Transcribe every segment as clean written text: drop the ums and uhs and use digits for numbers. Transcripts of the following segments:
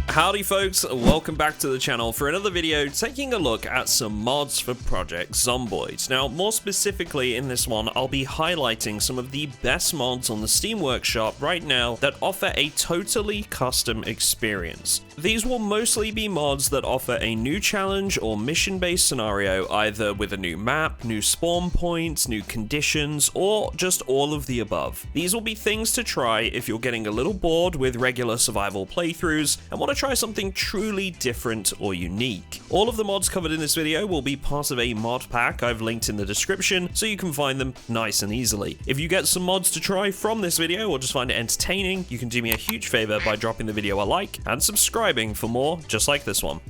Howdy folks, welcome back to the channel for another video taking a look at some mods for Project Zomboid. Now, more specifically in this one, I'll be highlighting some of the best mods on the Steam Workshop right now that offer a totally custom experience. These will mostly be mods that offer a new challenge or mission-based scenario, either with a new map, new spawn points, new conditions, or just all of the above. These will be things to try if you're getting a little bored with regular survival playthroughs and want to try something truly different or unique. All of the mods covered in this video will be part of a mod pack I've linked in the description, so you can find them nice and easily. If you get some mods to try from this video or just find it entertaining, you can do me a huge favor by dropping the video a like and subscribing for more just like this one.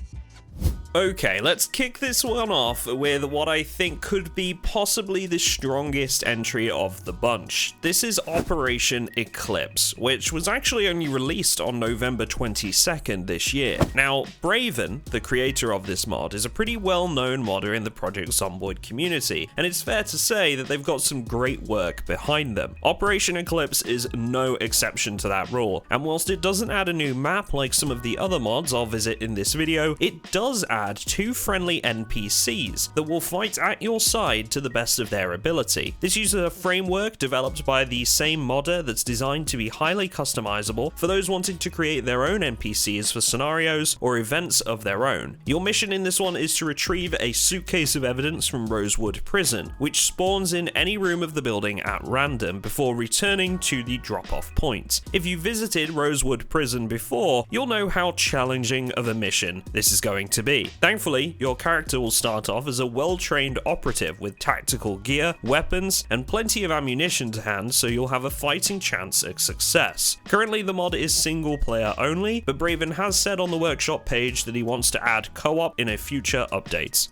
Okay, let's kick this one off with what I think could be possibly the strongest entry of the bunch. This is Operation Eclipse, which was actually only released on November 22nd this year. Now, Braven, the creator of this mod, is a pretty well-known modder in the Project Zomboid community, and it's fair to say that they've got some great work behind them. Operation Eclipse is no exception to that rule, and whilst it doesn't add a new map like some of the other mods I'll visit in this video, it does add two friendly NPCs that will fight at your side to the best of their ability. This uses a framework developed by the same modder that's designed to be highly customizable for those wanting to create their own NPCs for scenarios or events of their own. Your mission in this one is to retrieve a suitcase of evidence from Rosewood Prison, which spawns in any room of the building at random before returning to the drop-off point. If you visited Rosewood Prison before, you'll know how challenging of a mission this is going to be. Thankfully, your character will start off as a well-trained operative with tactical gear, weapons, and plenty of ammunition to hand, so you'll have a fighting chance at success. Currently, the mod is single player only, but Braven has said on the workshop page that he wants to add co-op in a future update.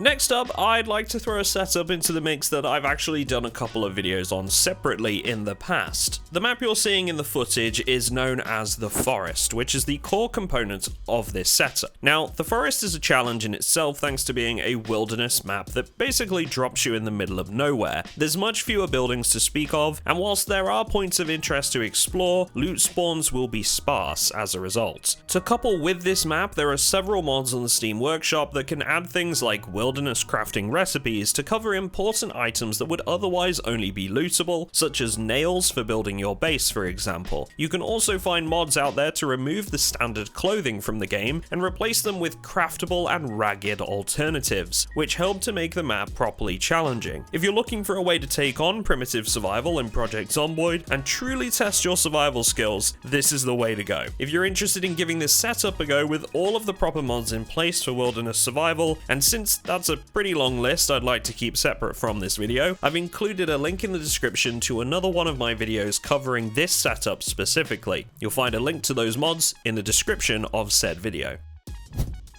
Next up, I'd like to throw a setup into the mix that I've actually done a couple of videos on separately in the past. The map you're seeing in the footage is known as the Forest, which is the core component of this setup. Now, the Forest is a challenge in itself thanks to being a wilderness map that basically drops you in the middle of nowhere. There's much fewer buildings to speak of, and whilst there are points of interest to explore, loot spawns will be sparse as a result. To couple with this map, there are several mods on the Steam Workshop that can add things like wilderness crafting recipes to cover important items that would otherwise only be lootable, such as nails for building your base, for example. You can also find mods out there to remove the standard clothing from the game and replace them with craftable and ragged alternatives, which help to make the map properly challenging. If you're looking for a way to take on primitive survival in Project Zomboid and truly test your survival skills, this is the way to go. If you're interested in giving this setup a go with all of the proper mods in place for wilderness survival, and since that's a pretty long list I'd like to keep separate from this video, I've included a link in the description to another one of my videos covering this setup specifically. You'll find a link to those mods in the description of said video.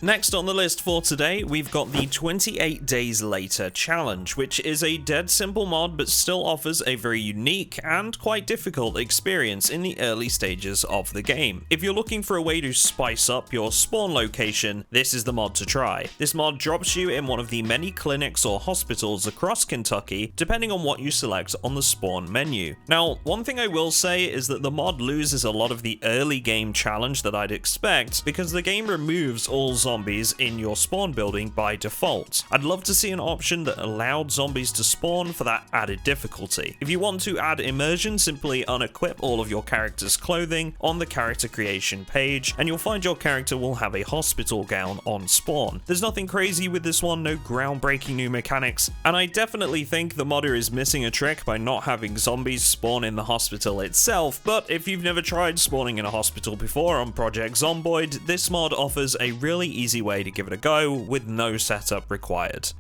Next on the list for today, we've got the 28 Days Later challenge, which is a dead simple mod but still offers a very unique and quite difficult experience in the early stages of the game. If you're looking for a way to spice up your spawn location, this is the mod to try. This mod drops you in one of the many clinics or hospitals across Kentucky, depending on what you select on the spawn menu. Now, one thing I will say is that the mod loses a lot of the early game challenge that I'd expect, because the game removes all zombies in your spawn building by default. I'd love to see an option that allowed zombies to spawn for that added difficulty. If you want to add immersion, simply unequip all of your character's clothing on the character creation page, and you'll find your character will have a hospital gown on spawn. There's nothing crazy with this one, no groundbreaking new mechanics, and I definitely think the modder is missing a trick by not having zombies spawn in the hospital itself, but if you've never tried spawning in a hospital before on Project Zomboid, this mod offers a really easy way to give it a go with no setup required.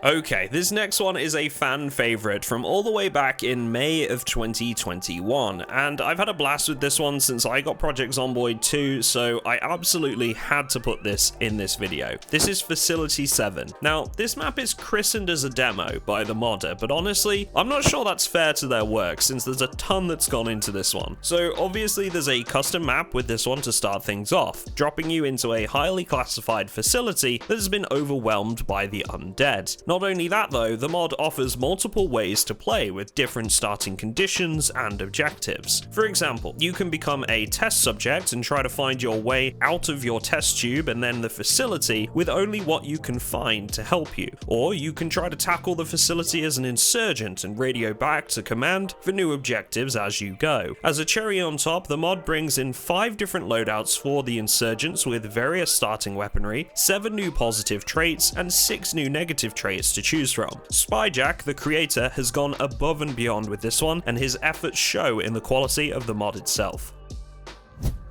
Okay, this next one is a fan favorite from all the way back in May of 2021, and I've had a blast with this one since I got Project Zomboid 2, so I absolutely had to put this in this video. This is Facility 7. Now, this map is christened as a demo by the modder, but honestly, I'm not sure that's fair to their work since there's a ton that's gone into this one. So obviously there's a custom map with this one to start things off, dropping you into a highly classified facility that has been overwhelmed by the undead. Not only that though, the mod offers multiple ways to play with different starting conditions and objectives. For example, you can become a test subject and try to find your way out of your test tube and then the facility with only what you can find to help you. Or you can try to tackle the facility as an insurgent and radio back to command for new objectives as you go. As a cherry on top, the mod brings in 5 different loadouts for the insurgents with various starting weaponry, 7 new positive traits, and 6 new negative traits to choose from. Spyjack, the creator, has gone above and beyond with this one, and his efforts show in the quality of the mod itself.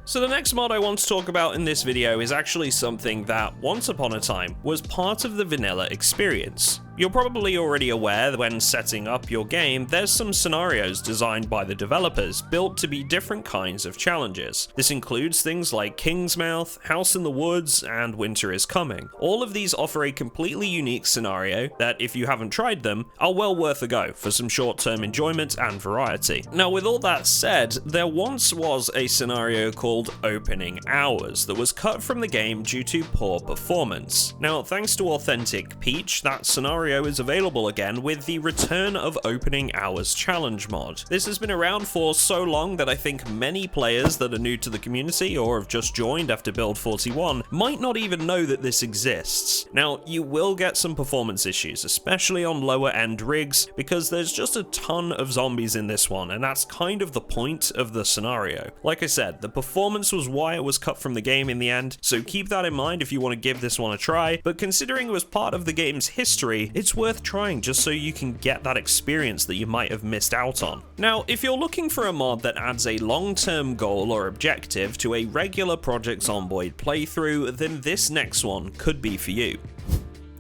So the next mod I want to talk about in this video is actually something that, once upon a time, was part of the vanilla experience. You're probably already aware that when setting up your game, there's some scenarios designed by the developers built to be different kinds of challenges. This includes things like King's Mouth, House in the Woods, and Winter is Coming. All of these offer a completely unique scenario that, if you haven't tried them, are well worth a go for some short-term enjoyment and variety. Now, with all that said, there once was a scenario called Opening Hours that was cut from the game due to poor performance. Now, thanks to Authentic Peach, that scenario is available again with the return of Opening Hours Challenge mod. This has been around for so long that I think many players that are new to the community or have just joined after Build 41 might not even know that this exists. Now, you will get some performance issues, especially on lower end rigs, because there's just a ton of zombies in this one, and that's kind of the point of the scenario. Like I said, the performance was why it was cut from the game in the end, so keep that in mind if you want to give this one a try, but considering it was part of the game's history, it's worth trying just so you can get that experience that you might have missed out on. Now, if you're looking for a mod that adds a long-term goal or objective to a regular Project Zomboid playthrough, then this next one could be for you.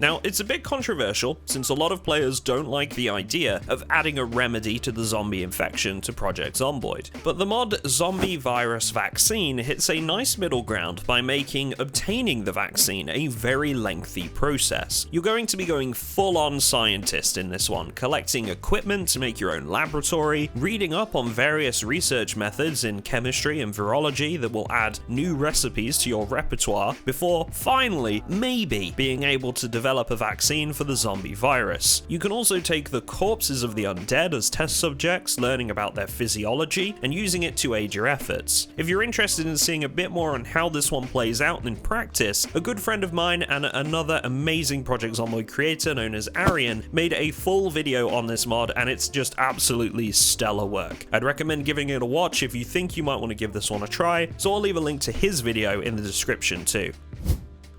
Now, it's a bit controversial, since a lot of players don't like the idea of adding a remedy to the zombie infection to Project Zomboid, but the mod Zombie Virus Vaccine hits a nice middle ground by making obtaining the vaccine a very lengthy process. You're going to be going full-on scientist in this one, collecting equipment to make your own laboratory, reading up on various research methods in chemistry and virology that will add new recipes to your repertoire, before finally, maybe, being able to develop a vaccine for the zombie virus. You can also take the corpses of the undead as test subjects, learning about their physiology and using it to aid your efforts. If you're interested in seeing a bit more on how this one plays out in practice, a good friend of mine and another amazing Project Zomboid creator known as Arian made a full video on this mod, and it's just absolutely stellar work. I'd recommend giving it a watch if you think you might want to give this one a try, so I'll leave a link to his video in the description too.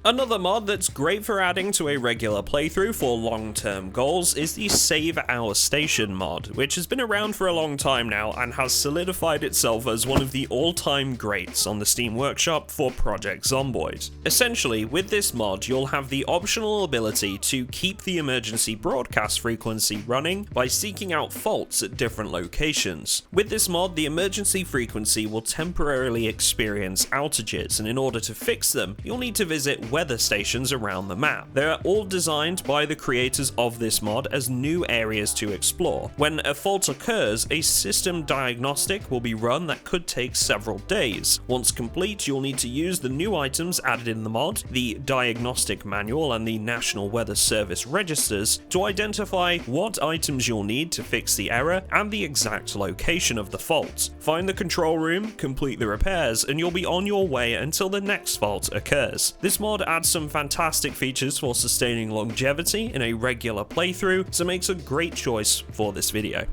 Another mod that's great for adding to a regular playthrough for long-term goals is the Save Our Station mod, which has been around for a long time now and has solidified itself as one of the all-time greats on the Steam Workshop for Project Zomboid. Essentially, with this mod, you'll have the optional ability to keep the emergency broadcast frequency running by seeking out faults at different locations. With this mod, the emergency frequency will temporarily experience outages, and in order to fix them, you'll need to visit weather stations around the map. They are all designed by the creators of this mod as new areas to explore. When a fault occurs, a system diagnostic will be run that could take several days. Once complete, you'll need to use the new items added in the mod, the diagnostic manual and the National Weather Service registers, to identify what items you'll need to fix the error and the exact location of the fault. Find the control room, complete the repairs, and you'll be on your way until the next fault occurs. This mod adds some fantastic features for sustaining longevity in a regular playthrough, so makes a great choice for this video.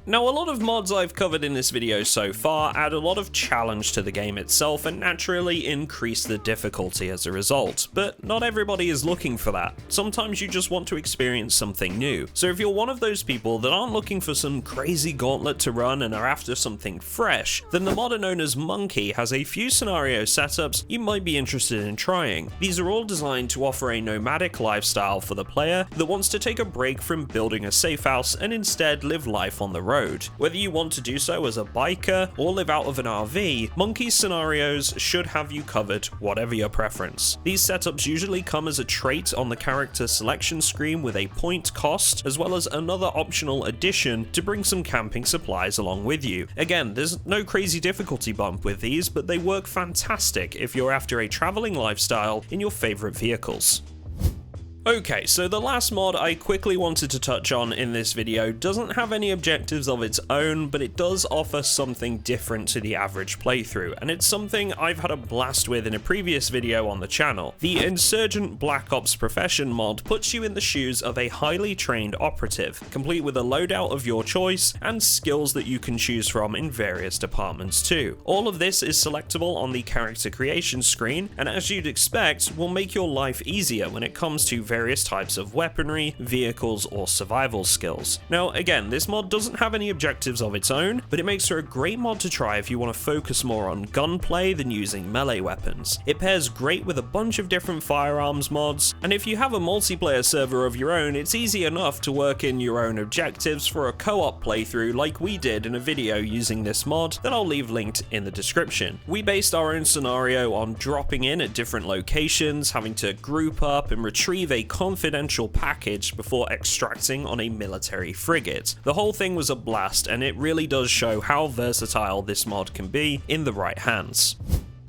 Now, a lot of mods I've covered in this video so far add a lot of challenge to the game itself and naturally increase the difficulty as a result, but not everybody is looking for that. Sometimes you just want to experience something new. So if you're one of those people that aren't looking for some crazy gauntlet to run and are after something fresh, then the modder known as Monkey has a few scenario setups you might be interested in trying. These are all designed to offer a nomadic lifestyle for the player that wants to take a break from building a safe house and instead live life on the road. Whether you want to do so as a biker or live out of an RV, Monkey's scenarios should have you covered, whatever your preference. These setups usually come as a trait on the character selection screen with a point cost, as well as another optional addition to bring some camping supplies along with you. Again, there's no crazy difficulty bump with these, but they work fantastic if you're after a traveling lifestyle in your favorite vehicles. Okay, so the last mod I quickly wanted to touch on in this video doesn't have any objectives of its own, but it does offer something different to the average playthrough, and it's something I've had a blast with in a previous video on the channel. The Insurgent Black Ops Profession mod puts you in the shoes of a highly trained operative, complete with a loadout of your choice and skills that you can choose from in various departments too. All of this is selectable on the character creation screen, and as you'd expect, will make your life easier when it comes to various types of weaponry, vehicles, or survival skills. Now again, this mod doesn't have any objectives of its own, but it makes for a great mod to try if you want to focus more on gunplay than using melee weapons. It pairs great with a bunch of different firearms mods, and if you have a multiplayer server of your own, it's easy enough to work in your own objectives for a co-op playthrough like we did in a video using this mod that I'll leave linked in the description. We based our own scenario on dropping in at different locations, having to group up and retrieve a confidential package before extracting on a military frigate. The whole thing was a blast, and it really does show how versatile this mod can be in the right hands.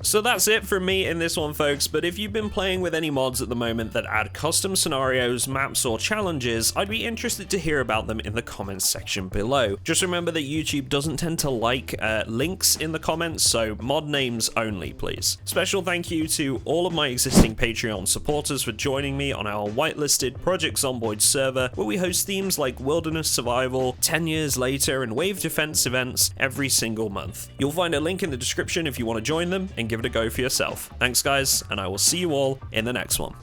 So that's it from me in this one, folks, but if you've been playing with any mods at the moment that add custom scenarios, maps, or challenges, I'd be interested to hear about them in the comments section below. Just remember that YouTube doesn't tend to like links in the comments, so mod names only, please. Special thank you to all of my existing Patreon supporters for joining me on our whitelisted Project Zomboid server, where we host themes like Wilderness Survival, 10 Years Later, and Wave Defense events every single month. You'll find a link in the description if you want to join them, and give it a go for yourself. Thanks guys, and I will see you all in the next one.